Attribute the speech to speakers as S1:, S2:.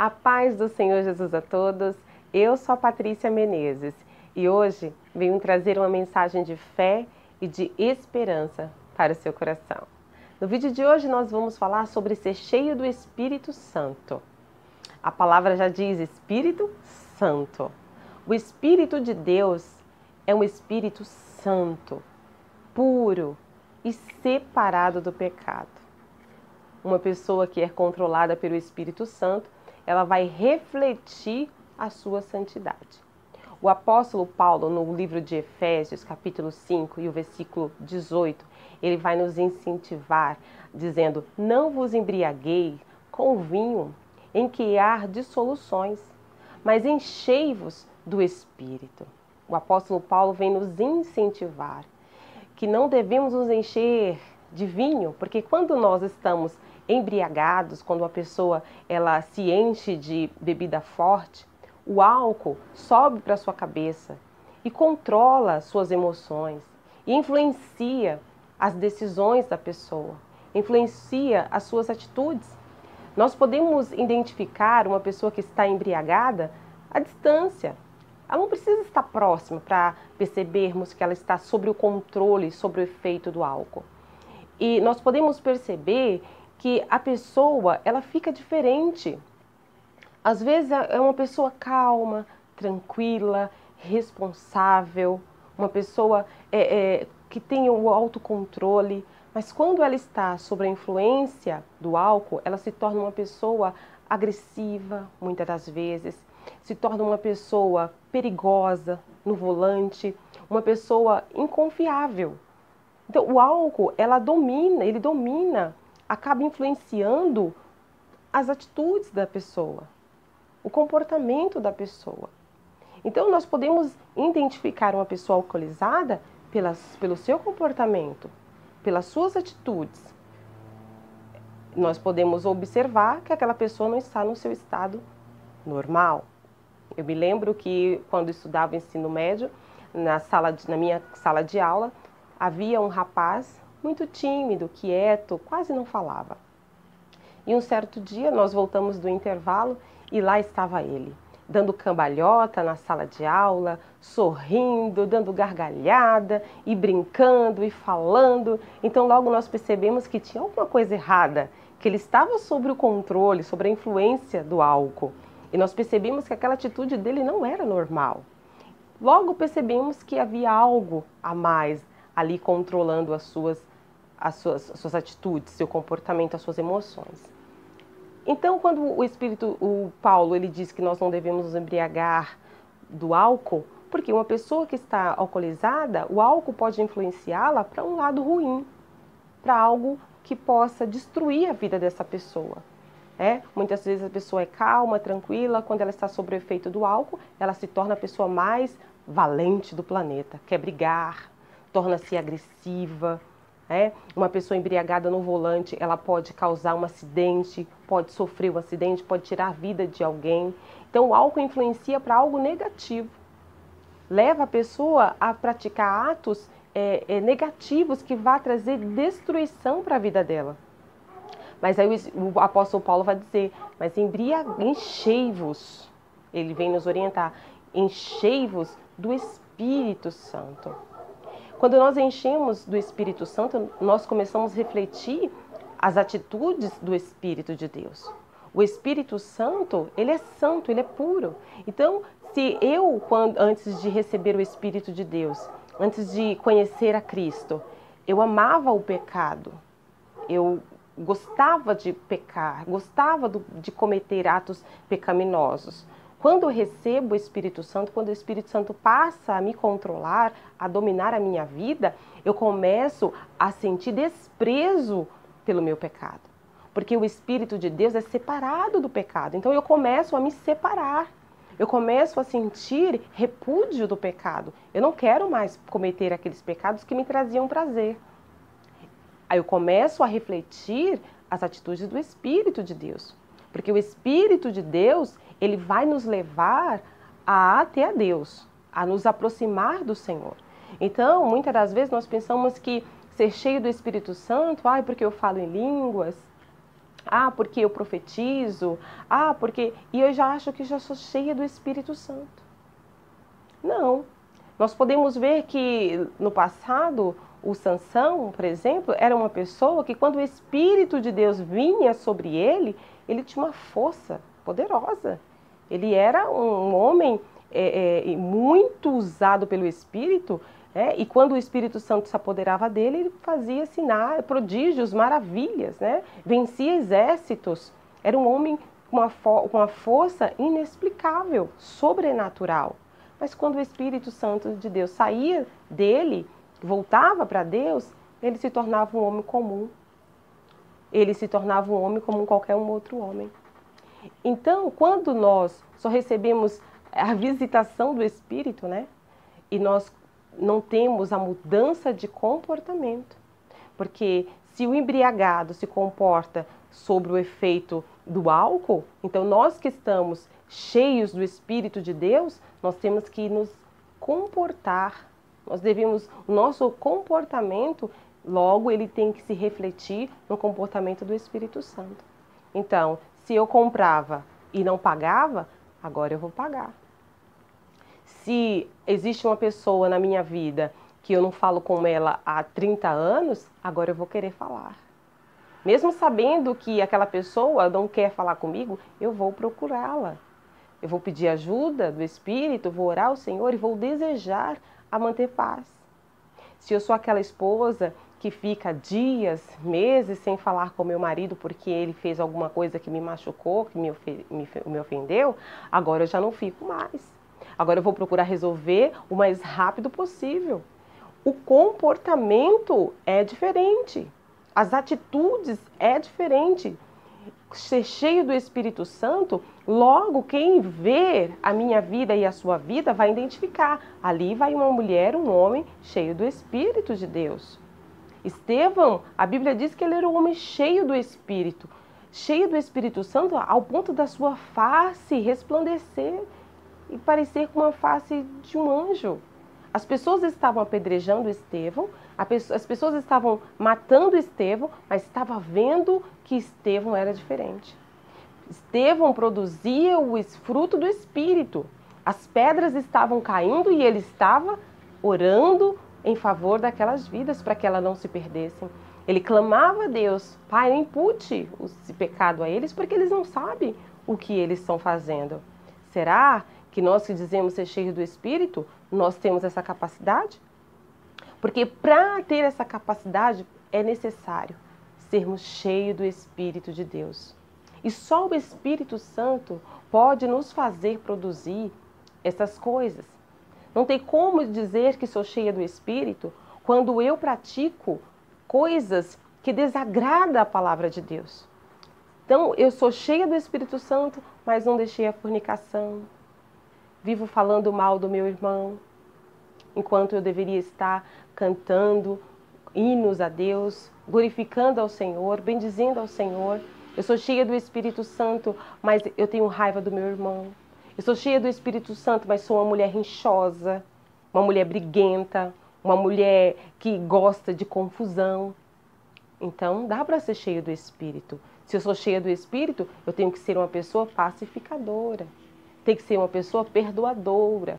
S1: A paz do Senhor Jesus a todos. Eu sou a Patrícia Menezes e hoje venho trazer uma mensagem de fé e de esperança para o seu coração. No vídeo de hoje nós vamos falar sobre ser cheio do Espírito Santo. A palavra já diz Espírito Santo. O Espírito de Deus é um Espírito Santo, puro e separado do pecado. Uma pessoa que é controlada pelo Espírito Santo, ela vai refletir a sua santidade. O apóstolo Paulo, no livro de Efésios, capítulo 5 e o versículo 18, ele vai nos incentivar, dizendo: não vos embriagueis com o vinho, em que há dissoluções, mas enchei-vos do Espírito. O apóstolo Paulo vem nos incentivar que não devemos nos encher de vinho, porque quando nós estamos embriagados, quando uma pessoa ela se enche de bebida forte, o álcool sobe para sua cabeça e controla suas emoções e influencia as decisões da pessoa, influencia as suas atitudes. Nós podemos identificar uma pessoa que está embriagada à distância. Ela não precisa estar próxima para percebermos que ela está sob o controle, sob o efeito do álcool. E nós podemos perceber que a pessoa, ela fica diferente. Às vezes é uma pessoa calma, tranquila, responsável, uma pessoa que tem o autocontrole, mas quando ela está sob a influência do álcool, ela se torna uma pessoa agressiva, muitas das vezes, se torna uma pessoa perigosa no volante, uma pessoa inconfiável. Então, o álcool, ele domina, acaba influenciando as atitudes da pessoa, o comportamento da pessoa. Então, nós podemos identificar uma pessoa alcoolizada pelo seu comportamento, pelas suas atitudes. Nós podemos observar que aquela pessoa não está no seu estado normal. Eu me lembro que quando estudava ensino médio, na minha sala de aula, havia um rapaz muito tímido, quieto, quase não falava. E um certo dia nós voltamos do intervalo e lá estava ele, dando cambalhota na sala de aula, sorrindo, dando gargalhada e brincando e falando. Então logo nós percebemos que tinha alguma coisa errada, que ele estava sob o controle, sob a influência do álcool. E nós percebemos que aquela atitude dele não era normal. Logo percebemos que havia algo a mais ali controlando as suas atitudes, seu comportamento, as suas emoções. Então, quando o Paulo, ele diz que nós não devemos nos embriagar do álcool, porque uma pessoa que está alcoolizada, o álcool pode influenciá-la para um lado ruim, para algo que possa destruir a vida dessa pessoa. Muitas vezes a pessoa é calma, tranquila, quando ela está sob o efeito do álcool, ela se torna a pessoa mais valente do planeta, quer brigar, torna-se agressiva. Uma pessoa embriagada no volante, ela pode causar um acidente, pode sofrer um acidente, pode tirar a vida de alguém. Então o álcool influencia para algo negativo, leva a pessoa a praticar atos negativos que vão trazer destruição para a vida dela. Mas aí o apóstolo Paulo vai dizer, mas enchei-vos, ele vem nos orientar, enchei-vos do Espírito Santo. Quando nós enchemos do Espírito Santo, nós começamos a refletir as atitudes do Espírito de Deus. O Espírito Santo, ele é santo, ele é puro. Então, se eu, antes de receber o Espírito de Deus, antes de conhecer a Cristo, eu amava o pecado, eu gostava de pecar, gostava de cometer atos pecaminosos. Quando eu recebo o Espírito Santo, quando o Espírito Santo passa a me controlar, a dominar a minha vida, eu começo a sentir desprezo pelo meu pecado. Porque o Espírito de Deus é separado do pecado. Então eu começo a me separar. Eu começo a sentir repúdio do pecado. Eu não quero mais cometer aqueles pecados que me traziam prazer. Aí eu começo a refletir as atitudes do Espírito de Deus. Porque o Espírito de Deus, ele vai nos levar até a Deus, a nos aproximar do Senhor. Então, muitas das vezes nós pensamos que ser cheio do Espírito Santo, porque eu falo em línguas, Ah, porque eu profetizo. Ah, porque... E eu já acho que já sou cheia do Espírito Santo. Não. Nós podemos ver que no passado, o Sansão, por exemplo, era uma pessoa que quando o Espírito de Deus vinha sobre ele, ele tinha uma força poderosa. Ele era um homem muito usado pelo Espírito, e quando o Espírito Santo se apoderava dele, ele fazia sinais, prodígios, maravilhas, né? Vencia exércitos. Era um homem com uma força inexplicável, sobrenatural. Mas quando o Espírito Santo de Deus saía dele, voltava para Deus, ele se tornava um homem comum. Ele se tornava um homem como qualquer um outro homem. Então, quando nós só recebemos a visitação do Espírito, né? E nós não temos a mudança de comportamento. Porque se o embriagado se comporta sob o efeito do álcool, então nós que estamos cheios do Espírito de Deus, nós temos que nos comportar. Nós devemos, o nosso comportamento, logo ele tem que se refletir no comportamento do Espírito Santo. Então, se eu comprava e não pagava, agora eu vou pagar. Se existe uma pessoa na minha vida que eu não falo com ela há 30 anos, agora eu vou querer falar. Mesmo sabendo que aquela pessoa não quer falar comigo, eu vou procurá-la. Eu vou pedir ajuda do Espírito, vou orar ao Senhor e vou desejar a manter paz. Se eu sou aquela esposa que fica dias, meses sem falar com meu marido porque ele fez alguma coisa que me machucou, que me ofendeu, agora eu já não fico mais. Agora eu vou procurar resolver o mais rápido possível. O comportamento é diferente. As atitudes é diferente. Ser cheio do Espírito Santo, logo quem vê a minha vida e a sua vida vai identificar. Ali vai uma mulher, um homem cheio do Espírito de Deus. Estevão, a Bíblia diz que ele era um homem cheio do Espírito Santo ao ponto da sua face resplandecer e parecer com uma face de um anjo. As pessoas estavam apedrejando Estevão, as pessoas estavam matando Estevão, mas estava vendo que Estevão era diferente. Estevão produzia o fruto do Espírito. As pedras estavam caindo e ele estava orando em favor daquelas vidas para que elas não se perdessem. Ele clamava a Deus: Pai, impute esse pecado a eles porque eles não sabem o que eles estão fazendo. Será que nós que dizemos ser cheios do Espírito, nós temos essa capacidade? Porque para ter essa capacidade é necessário sermos cheios do Espírito de Deus. E só o Espírito Santo pode nos fazer produzir essas coisas. Não tem como dizer que sou cheia do Espírito quando eu pratico coisas que desagradam a palavra de Deus. Então, eu sou cheia do Espírito Santo, mas não deixei a fornicação. Vivo falando mal do meu irmão, enquanto eu deveria estar cantando hinos a Deus, glorificando ao Senhor, bendizendo ao Senhor. Eu sou cheia do Espírito Santo, mas eu tenho raiva do meu irmão. Eu sou cheia do Espírito Santo, mas sou uma mulher rinchosa, uma mulher briguenta, uma mulher que gosta de confusão. Então, dá para ser cheia do Espírito. Se eu sou cheia do Espírito, eu tenho que ser uma pessoa pacificadora. Tem que ser uma pessoa perdoadora.